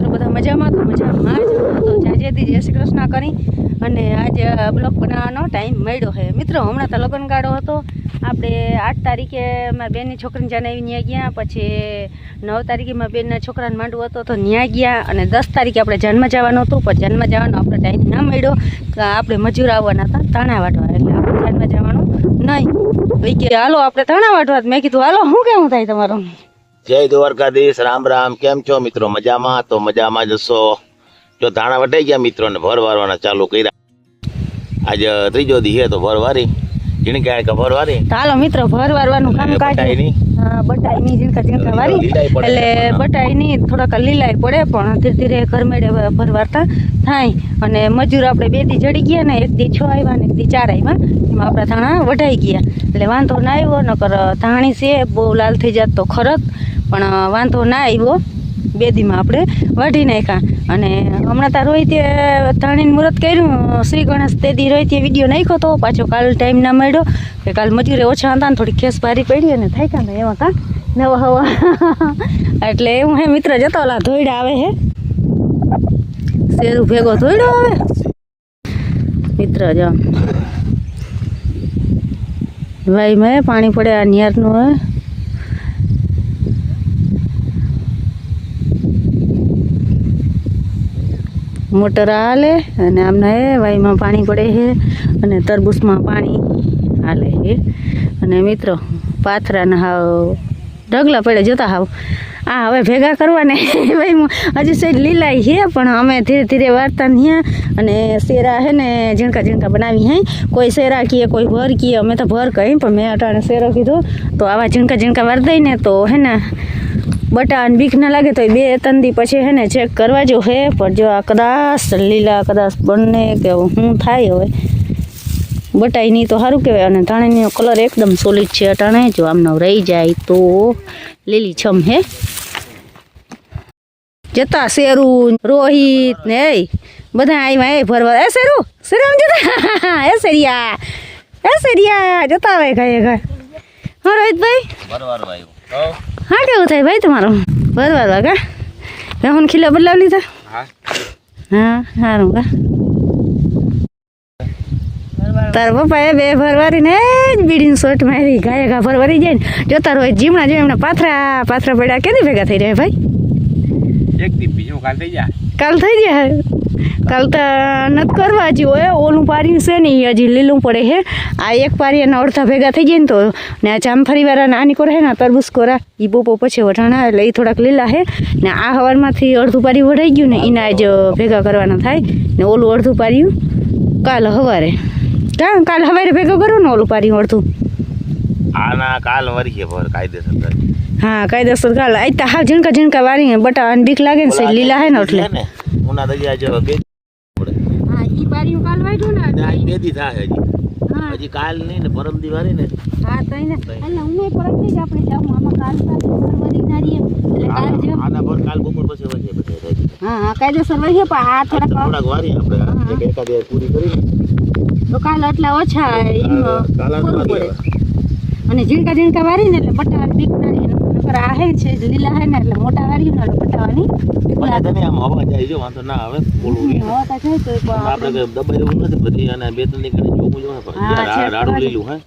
મિત્રો બધા મજામાં તો મજામાં જ તો જાજેથી જય શ્રી કૃષ્ણ કરી અને આજે બ્લોગ બનાવવાનો ટાઈમ મળ્યો છે મિત્રો। હમણાં તો લગ્ન ગાળો હતો આપણે 8 તારીખે મારા બેનની છોકરીને જણાવી ત્યાં ગયા, પછી 9 તારીખે મારા બેનના છોકરાને માંડવો હતો તો ત્યાં ગયા, અને 10 તારીખે આપણે જન્મ જવાનું હતું પણ જન્મ જવાનો આપણે ટાઈમ ના મળ્યો। આપણે મજૂર આવવાના હતા તાણા વાટવા, એટલે આપણે જન્મ જવાનું નહીં। એ કે હાલો આપણે તાણા વાટવા, મેં કીધું હાલો શું કેવું થાય તમારું? જય દ્વારકાધીશ, રામ રામ। કેમ છો મિત્રો? મજામાં? તો મજામાં જશો। જો ધાણા વટાઈ ગયા મિત્રો ને ભર વારવાના ચાલુ કર્યા। આજે ત્રીજો દી છે તો ભર વારી ઝીણકા કે ભર વારી હાલો મિત્રો ભર વારવાનું કામ કાઢી। હા બટાઈ ની ઝીણકા વારી, એટલે બટાઈ ની થોડાક લીલાઈ પડે પણ ધીરે ધીરે ઘર મેળે ભર વારતા થાય। અને મજૂર આપણે 2 દી જડી ગયા ને, 1 દી 6 આવ્યા ને 1 દી 4 આવ્યા, એમાં આપણા ધાણા વઢાઈ ગયા એટલે વાંધો ના આવ્યો। નકર ધાણી છે બહુ લાલ થઈ જાત તો ખરત, પણ વાંધો ના આવ્યો। 2 દીમાં આપણે વાઢી નાખ્યા। અને હમણાં ત્યાં રોહિતે ધાણીનું મુહૂર્ત કર્યું, શ્રી ગણેશ તે દી રોહિતે વિડીયો નાખ્યો હતો, પાછો કાલ ટાઈમ ના મળ્યો કે કાલ મજૂરે ઓછા હતા ને થોડી ખેસ ભારી પડી અને થાય કાં એમાં કાં નવા હવા એટલે એવું હે મિત્ર। જતો ઓલા ધોઈડા આવે હે શેરું ભેગો ધોઈડો આવે મિત્ર। જો ભાઈ મેં પાણી પડે આ નિયારનું હે, મોટર હાલે અને આમને હે વાઈમાં પાણી પડે છે અને તરબૂચમાં પાણી હાલે છે। અને મિત્રો પાથરાના હાવ ઢગલા પડે જોતા હાવ આ હવે ભેગા કરવાને ભાઈ હજી સાઈડ લીલાઈ છે પણ અમે ધીરે ધીરે વાર્તા ત્યાં। અને શેરા હે ને ઝીણકા ઝીણકા બનાવી હે, કોઈ શેરા કીએ કોઈ ભર કીએ, અમે તો ભર કહી પણ મેં અટાણે શેરો કીધો। તો આવા ઝીણકા ઝીણકા વાર દઈ ને તો હે ને બટાન બીક ના લાગે તો 2-3 દી પછી હે ને ચેક કરવા જો હે। પણ જો આ કદાચ લીલા કદાચ બને કે શું થાય હવે બટાઈ નહીં તો સારું કહેવાય। અને ધાણાનો કલર એકદમ સોલિડ છે અટાણે, જો આમનો રહી જાય તો લીલી છમ હે। જતા શેરું રોહિત ને બધા આવ્યા એ ભરવા। એ શેરું શેરામ જતા એ શેરિયા જતા આવે ગાય ગાય। હા રોહિતભાઈ ભરવારો આવ્યો। હા કેવું થાય ભાઈ તમારું ભરવા કા હું ખીલા બદલાવ લીધા? હા સારું કા તારા પપ્પાએ 2 ભરવારી ને બીડીની શોટ મારી ગાય ઘા ભરવારી જાય ને જોતા રોહિત જીમણા જો એમના પાથરા પડ્યા કેદી ભેગા થઈ રહ્યા ભાઈ? એક દી બીજું કાલ થઈ જાય, કાલ થઈ જાય। કાલ તો નથી કરવા હજી હોય, ઓલું પાર્યું છે ને હજી લીલું પડે છે। આ એક પારીના અડધા ભેગા થઈ જાય ને તો ને આ જામફળી વાળા નાની કોરા હે ને તરબૂચ કોરા એ બપો પછી વઢાણા એટલે એ થોડાક લીલા છે ને આ હવારમાંથી અડધું પારી વઢાઈ ગયું ને એના જ ભેગા કરવાના થાય ને ઓલું અડધું પાર્યું કાલ હવારે કાલ હવારે ભેગા કરો ને ઓલું પાર્યું અડધું આના કાલ વરીએ ભર કાયદેસર। હા કાયદેસર કાલ આઈતા હા ઝીણકા ઝીણકા વારી બટાવાની બીક લાગે ને સાઈડ લીલા હે ને એટલે ઉના તો આજે બે હા ઈ પારીયું કાલ વાડ્યું ને આ 2 દી થાય હજી કાલ નહીં ને પરમ દી વારી ને। હા તો એને એટલે ઉમે પરમ દી જ આપણે જાવું આમાં કાલ વરી નારીએ એટલે કાલ જે આના પર કાલ બપોર પછી વરીએ બધે। હા કાયદેસર વરીએ પણ આ થોડાક વારી આપણે એકાદે પૂરી કરી તો કાલ એટલા ઓછા કાલ પડે। અને ઝીણકા ઝીણકા વારી ને એટલે બટા બીક નારી નકર આ હે છે લીલા હે ને એટલે મોટા વારી ને એટલે બટાવાની બીક લાગે। તને આમ હવા જાય જો વાંધો ના આવે બોલું હવા તા જાય તો આપણે દબાઈ દેવું નથી બધી અને 2-3 ની ગણે જોવું જો રાડું લીલું હે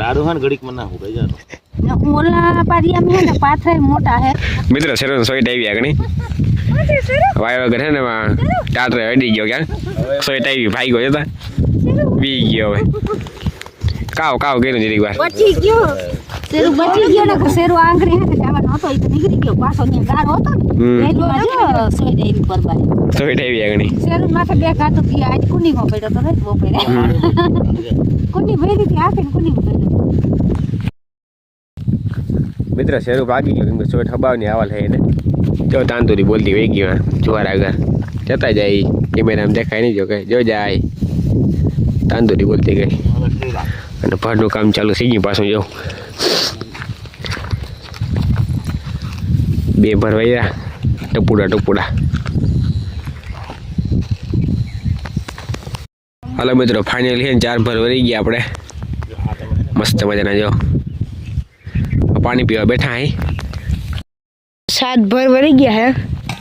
રાડું હે ને ઘડીકમાં ના હુકાઈ જાય। ઓલા પારિયા મે ને પાથરા મોટા હે મિત્રો શેરો સોઈટ આવી આગણી વાય વગર હે ને ટાટરે અડી ગયો ક્યાં સોઈટ આવી ભાઈ ગયો જતા બી ગયો હવે કાવ કર્યું જરીક વાર બચી ગયો શેરું બચી ગયો ને શેરું આંગળી હે જવાનો હતો એ તો નીકળી ગયો પાછો ને ગારો હતો ને એ સોઈટ આવી પરબારી સોઈટ આવી આગણી શેરું માથે 2 ઘાતો કે આજ કુંડીમાં પડ્યો તો રહી બપોરે કુંડી ભરી હતી આખી કુંડીમાં પડ્યો મિત્ર શેરું ભાગી ગયો કેમ કે સોઈટ હબાવની આવાલ હે ને જો તાંતુરી બોલતી વહી ગયો જોવાર આગળ જતા જાય કેમેરામાં દેખાય નહીં જો કે જો જાય તાંતુરી બોલતી ગઈ અને ભરનું કામ ચાલુ થઈ ગયું પાછું જો 2 ભરવાયા ટપુડા। હાલો મિત્રો ફાઇનલી 4 ભર વરી ગયા આપણે મસ્ત મજાના। જો પાણી પીવા બેઠા હે 7 ભર વરી ગયા હે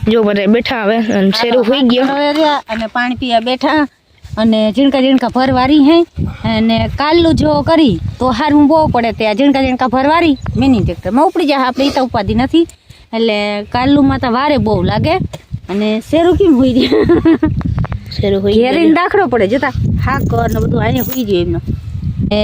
જો બધા બેઠા હવે અને શેરું હોઈ ગયો હવે રહ્યા અને પાણી પીવા બેઠા અને ઝીણકા ભરવારી હે અને કાલનું જો કરી તો હારું બહુ પડે ત્યાં ઝીણકા ભરવારી મિની ટ્રેક્ટરમાં ઉપડી જાય આપણે તો ઉપાધિ નથી એટલે કાલનું તો વારે બહુ લાગે અને શેરું કેમ હોઈ જાય શેરું હોઈ ઘેરીને દાખલો પડે જતા હાકર ને બધું અહીંયા હોઈ જાય એમનો એ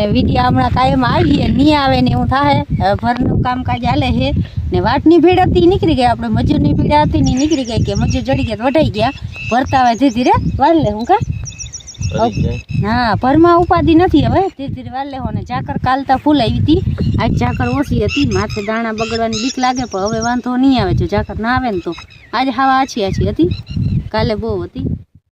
વિડીયો હમણાં કાયમ આવીએ નહીં આવે ને એવું થાય ભરનું કામકાજ હાલે છે ને વાટની ભીડ હતી નીકળી ગઈ આપણે મજૂરની ભીડ હતી ને નીકળી ગઈ કે મજૂર જડી ગયા વઢાઈ ગયા ભરતા હોય ધીરે ધીરે વાળ લે હું કા હા ભરમાં ઉપાધિ નથી હવે ધીરે ધીરે વાળ લેવો ને ઝાકર કાલતા ફૂલ આવી હતી આજ ઝાકર ઓછી હતી માથે દાણા બગડવાની બીક લાગે પણ હવે વાંધો નહીં આવે જો ઝાકર ના આવે ને તો આજ હાવા આછી હતી કાલે બહુ હતી